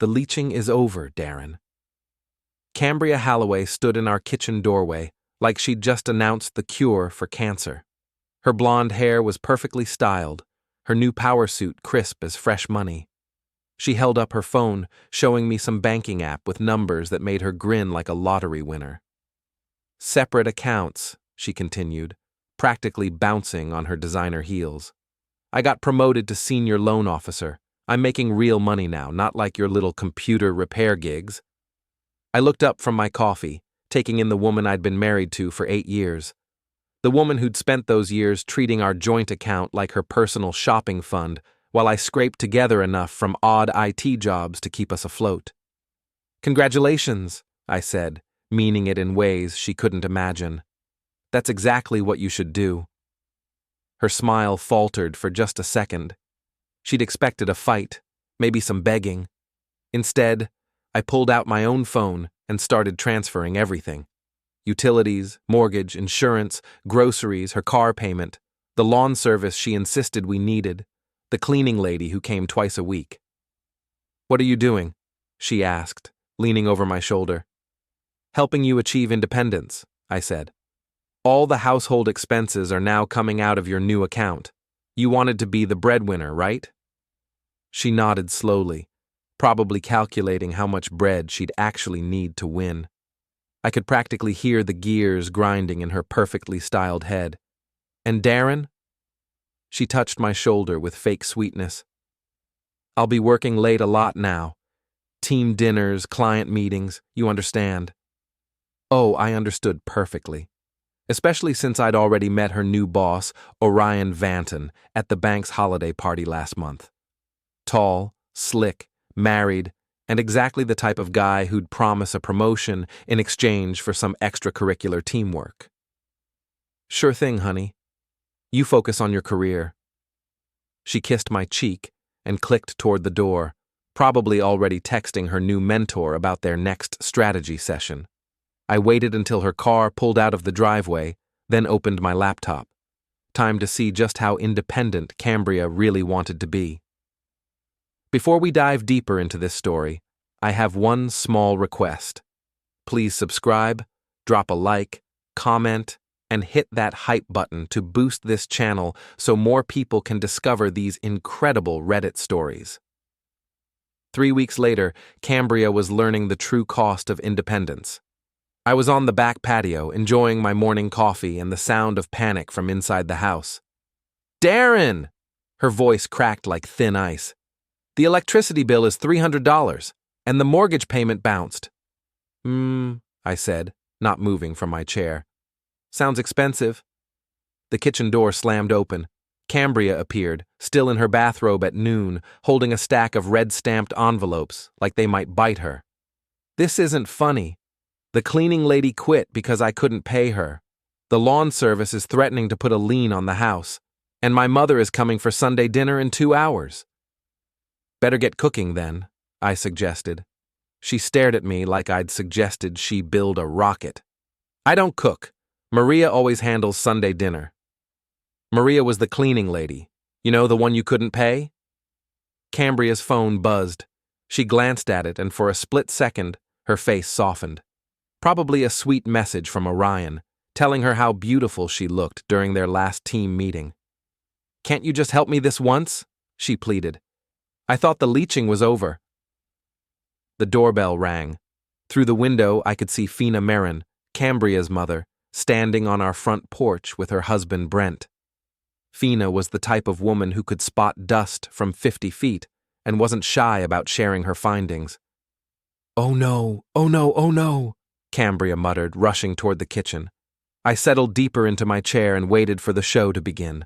The leeching is over, Darren. Cambria Holloway stood in our kitchen doorway, like she'd just announced the cure for cancer. Her blonde hair was perfectly styled, her new power suit crisp as fresh money. She held up her phone, showing me some banking app with numbers that made her grin like a lottery winner. Separate accounts, she continued, practically bouncing on her designer heels. I got promoted to senior loan officer. I'm making real money now, not like your little computer repair gigs. I looked up from my coffee, taking in the woman I'd been married to for 8 years. The woman who'd spent those years treating our joint account like her personal shopping fund, while I scraped together enough from odd IT jobs to keep us afloat. Congratulations, I said, meaning it in ways she couldn't imagine. That's exactly what you should do. Her smile faltered for just a second. She'd expected a fight, maybe some begging. Instead, I pulled out my own phone and started transferring everything. Utilities, mortgage, insurance, groceries, her car payment, the lawn service she insisted we needed, the cleaning lady who came twice a week. What are you doing? She asked, leaning over my shoulder. Helping you achieve independence, I said. All the household expenses are now coming out of your new account. You wanted to be the breadwinner, right? She nodded slowly, probably calculating how much bread she'd actually need to win. I could practically hear the gears grinding in her perfectly styled head. And Darren? She touched my shoulder with fake sweetness. I'll be working late a lot now. Team dinners, client meetings, you understand. Oh, I understood perfectly. Especially since I'd already met her new boss, Orion Vanton, at the bank's holiday party last month. Tall, slick, married, and exactly the type of guy who'd promise a promotion in exchange for some extracurricular teamwork. Sure thing, honey. You focus on your career. She kissed my cheek and clicked toward the door, probably already texting her new mentor about their next strategy session. I waited until her car pulled out of the driveway, then opened my laptop. Time to see just how independent Cambria really wanted to be. Before we dive deeper into this story, I have one small request. Please subscribe, drop a like, comment, and hit that hype button to boost this channel so more people can discover these incredible Reddit stories. 3 weeks later, Cambria was learning the true cost of independence. I was on the back patio, enjoying my morning coffee and the sound of panic from inside the house. Darren! Her voice cracked like thin ice. The electricity bill is $300, and the mortgage payment bounced. I said, not moving from my chair. Sounds expensive. The kitchen door slammed open. Cambria appeared, still in her bathrobe at noon, holding a stack of red-stamped envelopes, like they might bite her. This isn't funny. The cleaning lady quit because I couldn't pay her. The lawn service is threatening to put a lien on the house, and my mother is coming for Sunday dinner in 2 hours. Better get cooking then, I suggested. She stared at me like I'd suggested she build a rocket. I don't cook. Maria always handles Sunday dinner. Maria was the cleaning lady. You know, the one you couldn't pay? Cambria's phone buzzed. She glanced at it, and for a split second, her face softened. Probably a sweet message from Orion, telling her how beautiful she looked during their last team meeting. Can't you just help me this once? She pleaded. I thought the leeching was over. The doorbell rang. Through the window, I could see Fina Marin, Cambria's mother, standing on our front porch with her husband Brent. Fina was the type of woman who could spot dust from 50 feet and wasn't shy about sharing her findings. Oh no, oh no, oh no, Cambria muttered, rushing toward the kitchen. I settled deeper into my chair and waited for the show to begin.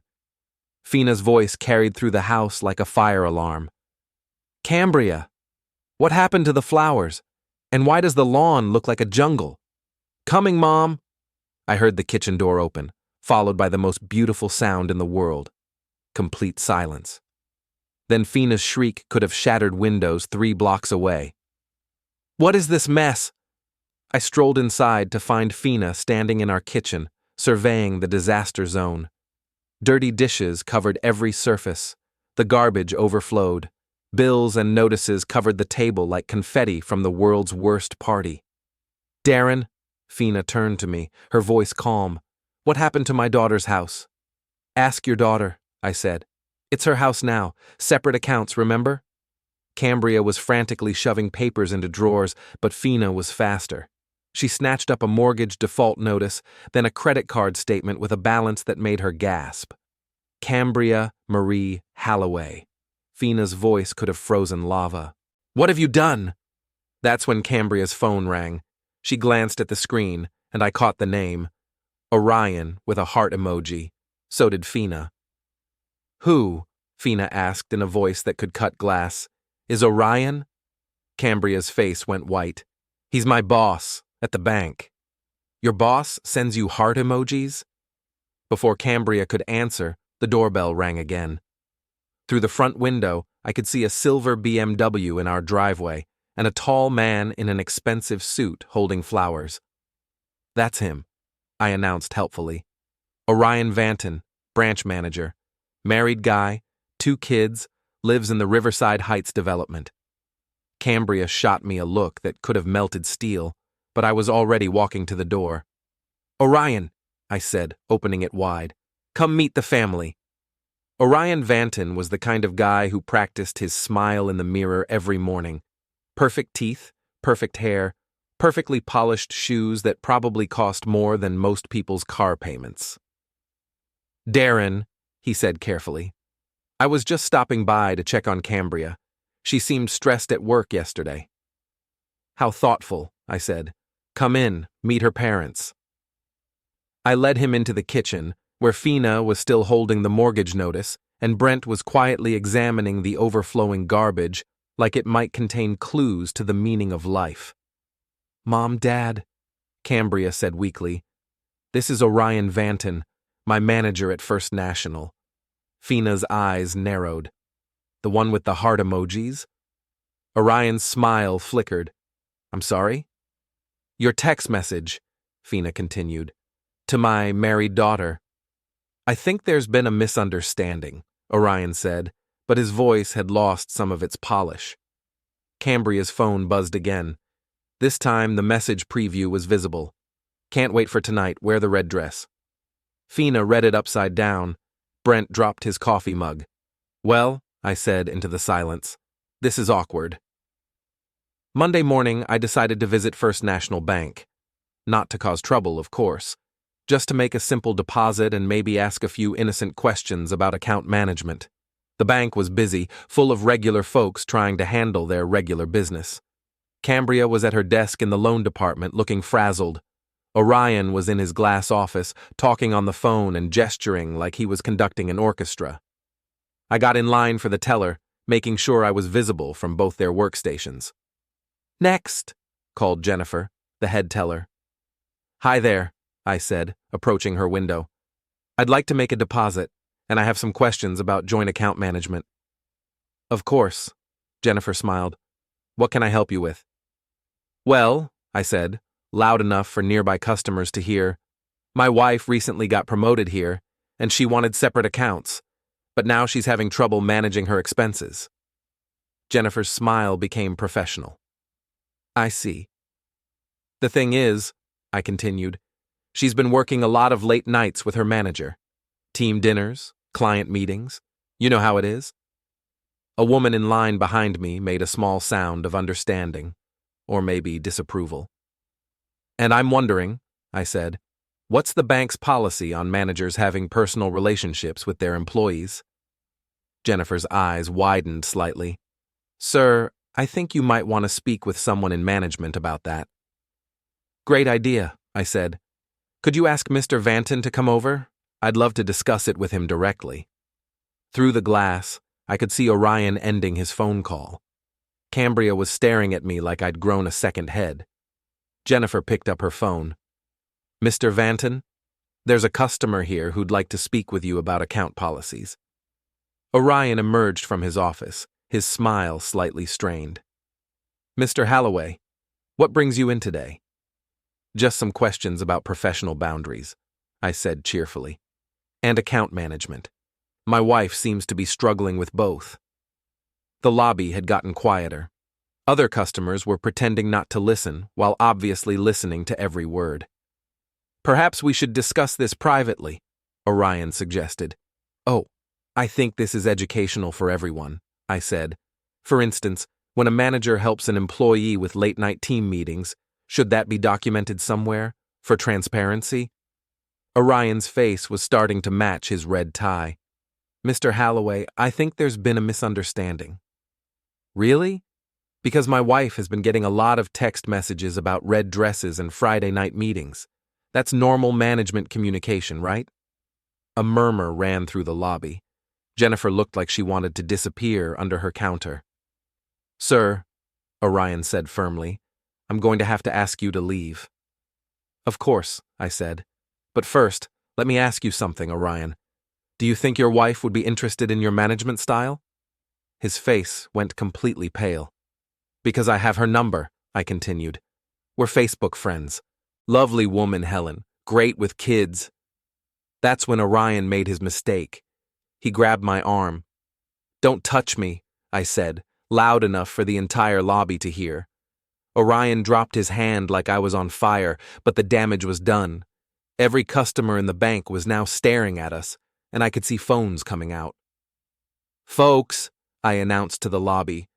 Fina's voice carried through the house like a fire alarm. Cambria, what happened to the flowers? And why does the lawn look like a jungle? Coming, Mom! I heard the kitchen door open, followed by the most beautiful sound in the world. Complete silence. Then Fina's shriek could have shattered windows 3 blocks away. What is this mess? I strolled inside to find Fina standing in our kitchen, surveying the disaster zone. Dirty dishes covered every surface. The garbage overflowed. Bills and notices covered the table like confetti from the world's worst party. Darren, Fina turned to me, her voice calm. What happened to my daughter's house? Ask your daughter, I said. It's her house now. Separate accounts, remember? Cambria was frantically shoving papers into drawers, but Fina was faster. She snatched up a mortgage default notice, then a credit card statement with a balance that made her gasp. Cambria Marie Halloway. Fina's voice could have frozen lava. What have you done? That's when Cambria's phone rang. She glanced at the screen, and I caught the name. Orion, with a heart emoji. So did Fina. Who? Fina asked in a voice that could cut glass. Is Orion? Cambria's face went white. He's my boss, at the bank. Your boss sends you heart emojis? Before Cambria could answer, the doorbell rang again. Through the front window, I could see a silver BMW in our driveway and a tall man in an expensive suit holding flowers. That's him, I announced helpfully. Orion Vanton, branch manager. Married guy, 2 kids, lives in the Riverside Heights development. Cambria shot me a look that could have melted steel, but I was already walking to the door. Orion, I said, opening it wide. Come meet the family. Orion Vanton was the kind of guy who practiced his smile in the mirror every morning. Perfect teeth, perfect hair, perfectly polished shoes that probably cost more than most people's car payments. Darren, he said carefully. I was just stopping by to check on Cambria. She seemed stressed at work yesterday. How thoughtful, I said. Come in, meet her parents. I led him into the kitchen, where Fina was still holding the mortgage notice, and Brent was quietly examining the overflowing garbage like it might contain clues to the meaning of life. Mom, Dad, Cambria said weakly. This is Orion Vanton, my manager at First National. Fina's eyes narrowed. The one with the heart emojis? Orion's smile flickered. I'm sorry? Your text message, Fina continued, to my married daughter. I think there's been a misunderstanding, Orion said, but his voice had lost some of its polish. Cambria's phone buzzed again. This time the message preview was visible. Can't wait for tonight, wear the red dress. Fina read it upside down. Brent dropped his coffee mug. Well, I said into the silence, this is awkward. Monday morning, I decided to visit First National Bank. Not to cause trouble, of course. Just to make a simple deposit and maybe ask a few innocent questions about account management. The bank was busy, full of regular folks trying to handle their regular business. Cambria was at her desk in the loan department looking frazzled. Orion was in his glass office, talking on the phone and gesturing like he was conducting an orchestra. I got in line for the teller, making sure I was visible from both their workstations. Next, called Jennifer, the head teller. Hi there, I said, approaching her window. I'd like to make a deposit, and I have some questions about joint account management. Of course, Jennifer smiled. What can I help you with? Well, I said, loud enough for nearby customers to hear, my wife recently got promoted here, and she wanted separate accounts, but now she's having trouble managing her expenses. Jennifer's smile became professional. I see. The thing is, I continued, she's been working a lot of late nights with her manager. Team dinners, client meetings, you know how it is. A woman in line behind me made a small sound of understanding, or maybe disapproval. And I'm wondering, I said, what's the bank's policy on managers having personal relationships with their employees? Jennifer's eyes widened slightly. Sir, I think you might want to speak with someone in management about that. Great idea, I said. Could you ask Mr. Vanton to come over? I'd love to discuss it with him directly. Through the glass, I could see Orion ending his phone call. Cambria was staring at me like I'd grown a second head. Jennifer picked up her phone. Mr. Vanton, there's a customer here who'd like to speak with you about account policies. Orion emerged from his office, his smile slightly strained. Mr. Halloway, what brings you in today? Just some questions about professional boundaries, I said cheerfully. And account management. My wife seems to be struggling with both. The lobby had gotten quieter. Other customers were pretending not to listen while obviously listening to every word. "Perhaps we should discuss this privately," Orion suggested. "Oh, I think this is educational for everyone," I said. "For instance, when a manager helps an employee with late-night team meetings, should that be documented somewhere, for transparency?" Orion's face was starting to match his red tie. "Mr. Halloway, I think there's been a misunderstanding." "Really?" "Because my wife has been getting a lot of text messages about red dresses and Friday night meetings. That's normal management communication, right?" A murmur ran through the lobby. Jennifer looked like she wanted to disappear under her counter. "Sir," Orion said firmly, "I'm going to have to ask you to leave." "Of course," I said. "But first, let me ask you something, Orion. Do you think your wife would be interested in your management style?" His face went completely pale. "Because I have her number," I continued. "We're Facebook friends. Lovely woman, Helen. Great with kids." That's when Orion made his mistake. He grabbed my arm. "Don't touch me," I said, loud enough for the entire lobby to hear. Orion dropped his hand like I was on fire, but the damage was done. Every customer in the bank was now staring at us, and I could see phones coming out. "Folks," I announced to the lobby,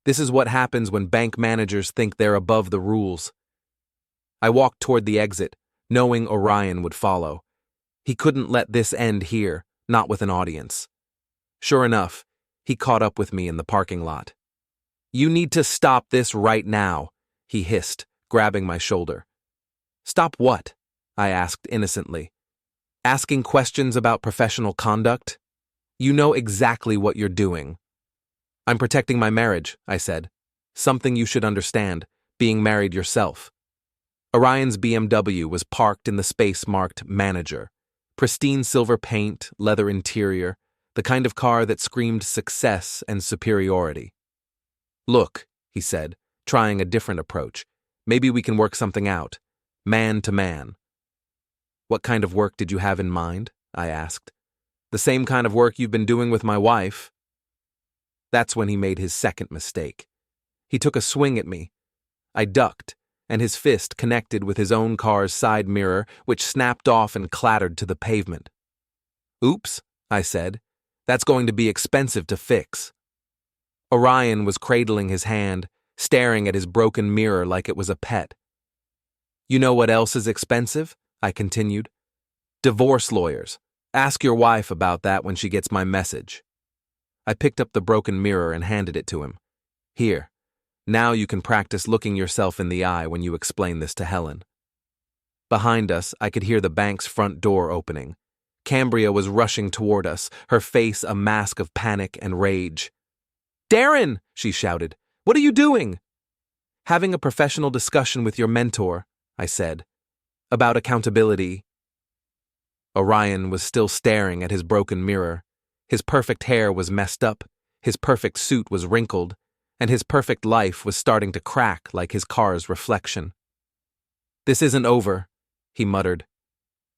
"this is what happens when bank managers think they're above the rules." I walked toward the exit, knowing Orion would follow. He couldn't let this end here, not with an audience. Sure enough, he caught up with me in the parking lot. "You need to stop this right now," he hissed, grabbing my shoulder. "Stop what?" I asked innocently. "Asking questions about professional conduct? You know exactly what you're doing." "I'm protecting my marriage," I said. "Something you should understand, being married yourself." Orion's BMW was parked in the space marked Manager. Pristine silver paint, leather interior, the kind of car that screamed success and superiority. "Look," he said, trying a different approach. "Maybe we can work something out. Man to man." "What kind of work did you have in mind?" I asked. "The same kind of work you've been doing with my wife." That's when he made his second mistake. He took a swing at me. I ducked, and his fist connected with his own car's side mirror, which snapped off and clattered to the pavement. "Oops," I said. "That's going to be expensive to fix." Orion was cradling his hand, staring at his broken mirror like it was a pet. "You know what else is expensive?" I continued. "Divorce lawyers. Ask your wife about that when she gets my message." I picked up the broken mirror and handed it to him. "Here. Now you can practice looking yourself in the eye when you explain this to Helen." Behind us, I could hear the bank's front door opening. Cambria was rushing toward us, her face a mask of panic and rage. "Darren!" she shouted. "What are you doing?" "Having a professional discussion with your mentor," I said. "About accountability." Orion was still staring at his broken mirror. His perfect hair was messed up, his perfect suit was wrinkled, and his perfect life was starting to crack like his car's reflection. "This isn't over," he muttered.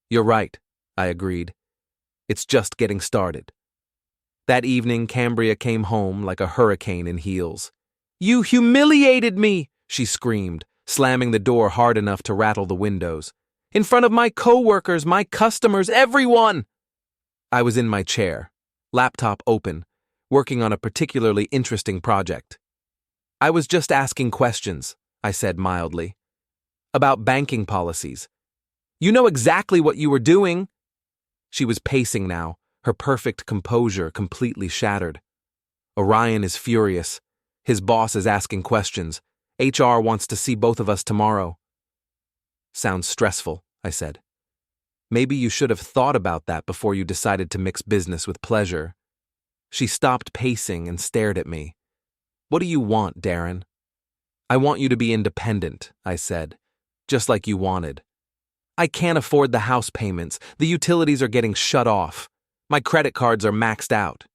"You're right," I agreed. "It's just getting started." That evening, Cambria came home like a hurricane in heels. "You humiliated me!" she screamed, slamming the door hard enough to rattle the windows. "In front of my coworkers, my customers, everyone!" I was in my chair, laptop open, working on a particularly interesting project. "I was just asking questions," I said mildly. "About banking policies. You know exactly what you were doing." She was pacing now, her perfect composure completely shattered. "Orion is furious. His boss is asking questions. HR wants to see both of us tomorrow." "Sounds stressful," I said. "Maybe you should have thought about that before you decided to mix business with pleasure." She stopped pacing and stared at me. "What do you want, Darren?" "I want you to be independent," I said, "just like you wanted." "I can't afford the house payments. The utilities are getting shut off. My credit cards are maxed out."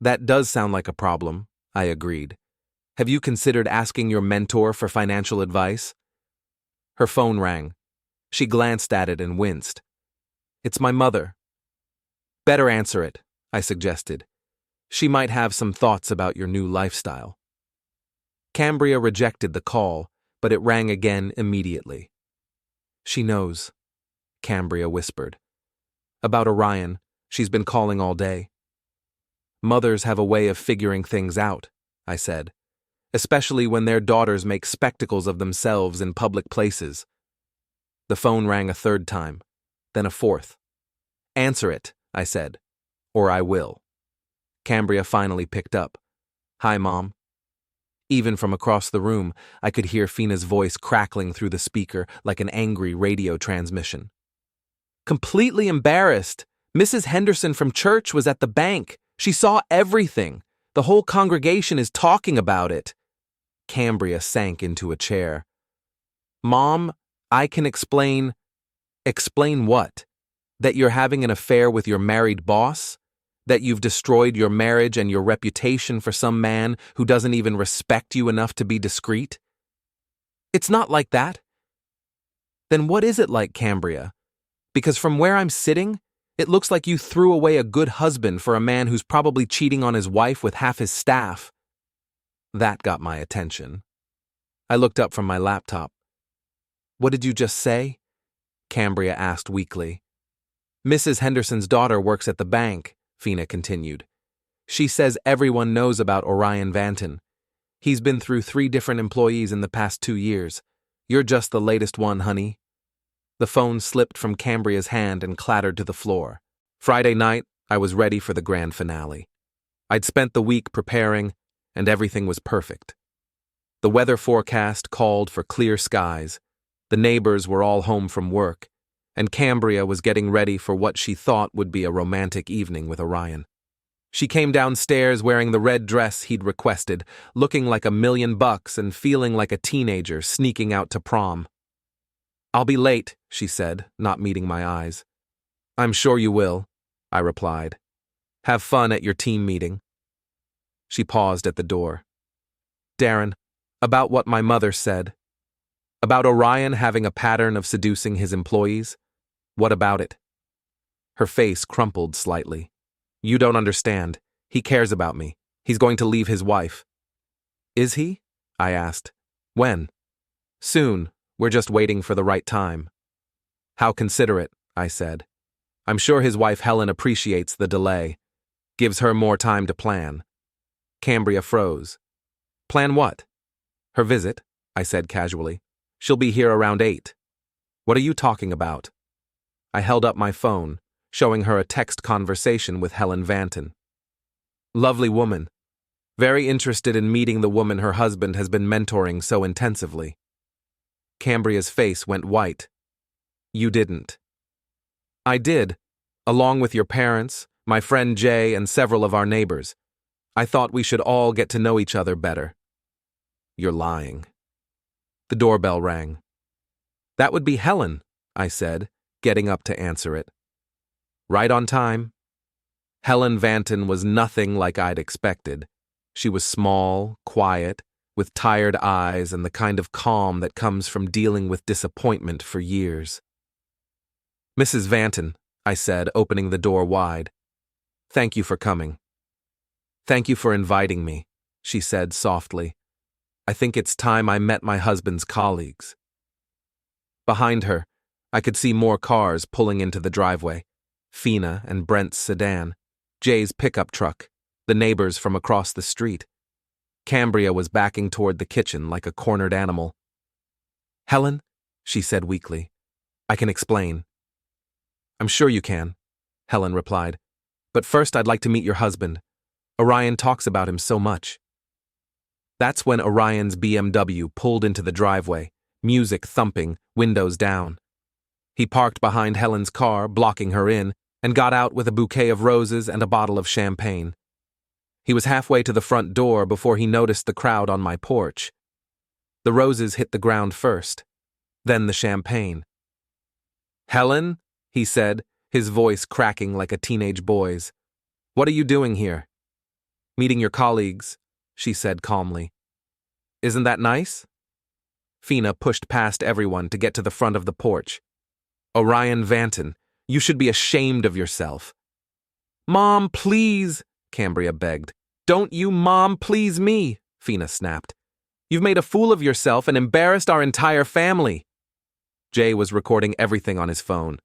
"That does sound like a problem," I agreed. "Have you considered asking your mentor for financial advice?" Her phone rang. She glanced at it and winced. "It's my mother." "Better answer it," I suggested. She might have some thoughts about your new lifestyle. Cambria rejected the call, but it rang again immediately. She knows, Cambria whispered. About Orion, she's been calling all day. Mothers have a way of figuring things out, I said, especially when their daughters make spectacles of themselves in public places. The phone rang a third time, then a fourth. Answer it, I said, or I will. Cambria finally picked up. Hi, Mom. Even from across the room, I could hear Fina's voice crackling through the speaker like an angry radio transmission. Completely embarrassed. Mrs. Henderson from church was at the bank. She saw everything. The whole congregation is talking about it. Cambria sank into a chair. Mom, I can explain. Explain what? That you're having an affair with your married boss? That you've destroyed your marriage and your reputation for some man who doesn't even respect you enough to be discreet? It's not like that. Then what is it like, Cambria? Because from where I'm sitting, it looks like you threw away a good husband for a man who's probably cheating on his wife with half his staff. That got my attention. I looked up from my laptop. What did you just say? Cambria asked weakly. Mrs. Henderson's daughter works at the bank, Fina continued. She says everyone knows about Orion Vanton. He's been through 3 different employees in the past 2 years. You're just the latest one, honey. The phone slipped from Cambria's hand and clattered to the floor. Friday night, I was ready for the grand finale. I'd spent the week preparing, and everything was perfect. The weather forecast called for clear skies. The neighbors were all home from work, and Cambria was getting ready for what she thought would be a romantic evening with Orion. She came downstairs wearing the red dress he'd requested, looking like $1,000,000 and feeling like a teenager sneaking out to prom. I'll be late, she said, not meeting my eyes. I'm sure you will, I replied. Have fun at your team meeting. She paused at the door. Darren, about what my mother said. About Orion having a pattern of seducing his employees? What about it? Her face crumpled slightly. You don't understand. He cares about me. He's going to leave his wife. Is he? I asked. When? Soon. We're just waiting for the right time. How considerate, I said. I'm sure his wife Helen appreciates the delay. Gives her more time to plan. Cambria froze. Plan what? Her visit, I said casually. She'll be here around 8. What are you talking about? I held up my phone, showing her a text conversation with Helen Vanton. Lovely woman. Very interested in meeting the woman her husband has been mentoring so intensively. Cambria's face went white. You didn't. I did, along with your parents, my friend Jay, and several of our neighbors. I thought we should all get to know each other better. You're lying. The doorbell rang. That would be Helen, I said, getting up to answer it. Right on time. Helen Vanton was nothing like I'd expected. She was small, quiet, with tired eyes and the kind of calm that comes from dealing with disappointment for years. Mrs. Vanton, I said, opening the door wide. Thank you for coming. Thank you for inviting me, she said softly. I think it's time I met my husband's colleagues. Behind her, I could see more cars pulling into the driveway. Fina and Brent's sedan, Jay's pickup truck, the neighbors from across the street. Cambria was backing toward the kitchen like a cornered animal. Helen, she said weakly, I can explain. I'm sure you can, Helen replied. But first I'd like to meet your husband. Orion talks about him so much. That's when Orion's BMW pulled into the driveway, music thumping, windows down. He parked behind Helen's car, blocking her in, and got out with a bouquet of roses and a bottle of champagne. He was halfway to the front door before he noticed the crowd on my porch. The roses hit the ground first, then the champagne. Helen, he said, his voice cracking like a teenage boy's. What are you doing here? Meeting your colleagues, she said calmly. Isn't that nice? Fina pushed past everyone to get to the front of the porch. Orion Vanton, you should be ashamed of yourself. Mom, please, Cambria begged. Don't you, Mom, please me, Fina snapped. You've made a fool of yourself and embarrassed our entire family. Jay was recording everything on his phone.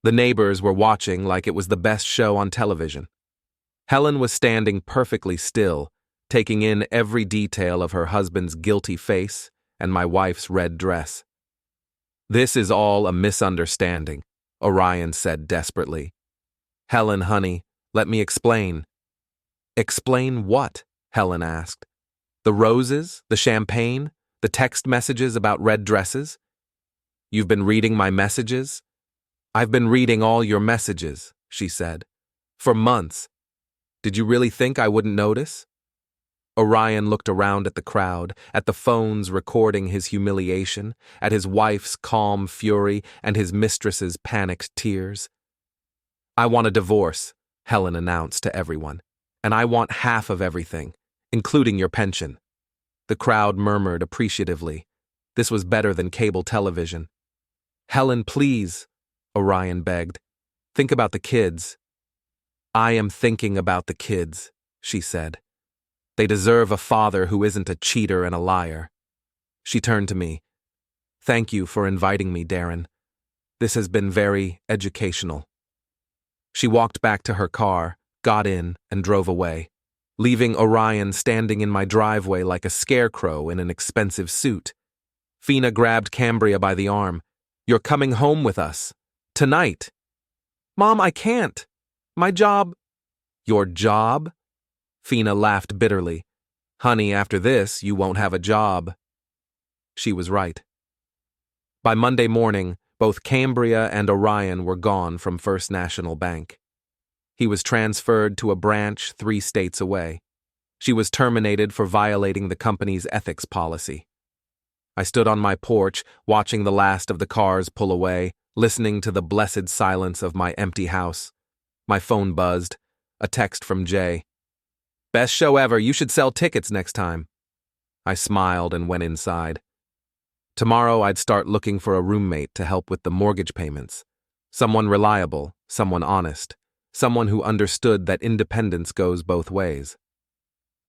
The neighbors were watching like it was the best show on television. Helen was standing perfectly still, taking in every detail of her husband's guilty face and my wife's red dress. This is all a misunderstanding, Orion said desperately. Helen, honey, let me explain. Explain what? Helen asked. The roses, the champagne, the text messages about red dresses? You've been reading my messages? I've been reading all your messages, she said. For months. Did you really think I wouldn't notice? Orion looked around at the crowd, at the phones recording his humiliation, at his wife's calm fury and his mistress's panicked tears. I want a divorce, Helen announced to everyone, and I want half of everything, including your pension. The crowd murmured appreciatively. This was better than cable television. Helen, please, Orion begged. Think about the kids. I am thinking about the kids, she said. They deserve a father who isn't a cheater and a liar. She turned to me. Thank you for inviting me, Darren. This has been very educational. She walked back to her car, got in, and drove away, leaving Orion standing in my driveway like a scarecrow in an expensive suit. Fina grabbed Cambria by the arm. You're coming home with us. Tonight. Mom, I can't. My job. Your job? Fina laughed bitterly. Honey, after this, you won't have a job. She was right. By Monday morning, both Cambria and Orion were gone from First National Bank. He was transferred to a branch 3 states away. She was terminated for violating the company's ethics policy. I stood on my porch, watching the last of the cars pull away, listening to the blessed silence of my empty house. My phone buzzed. A text from Jay. Best show ever, you should sell tickets next time. I smiled and went inside. Tomorrow I'd start looking for a roommate to help with the mortgage payments. Someone reliable, someone honest, someone who understood that independence goes both ways.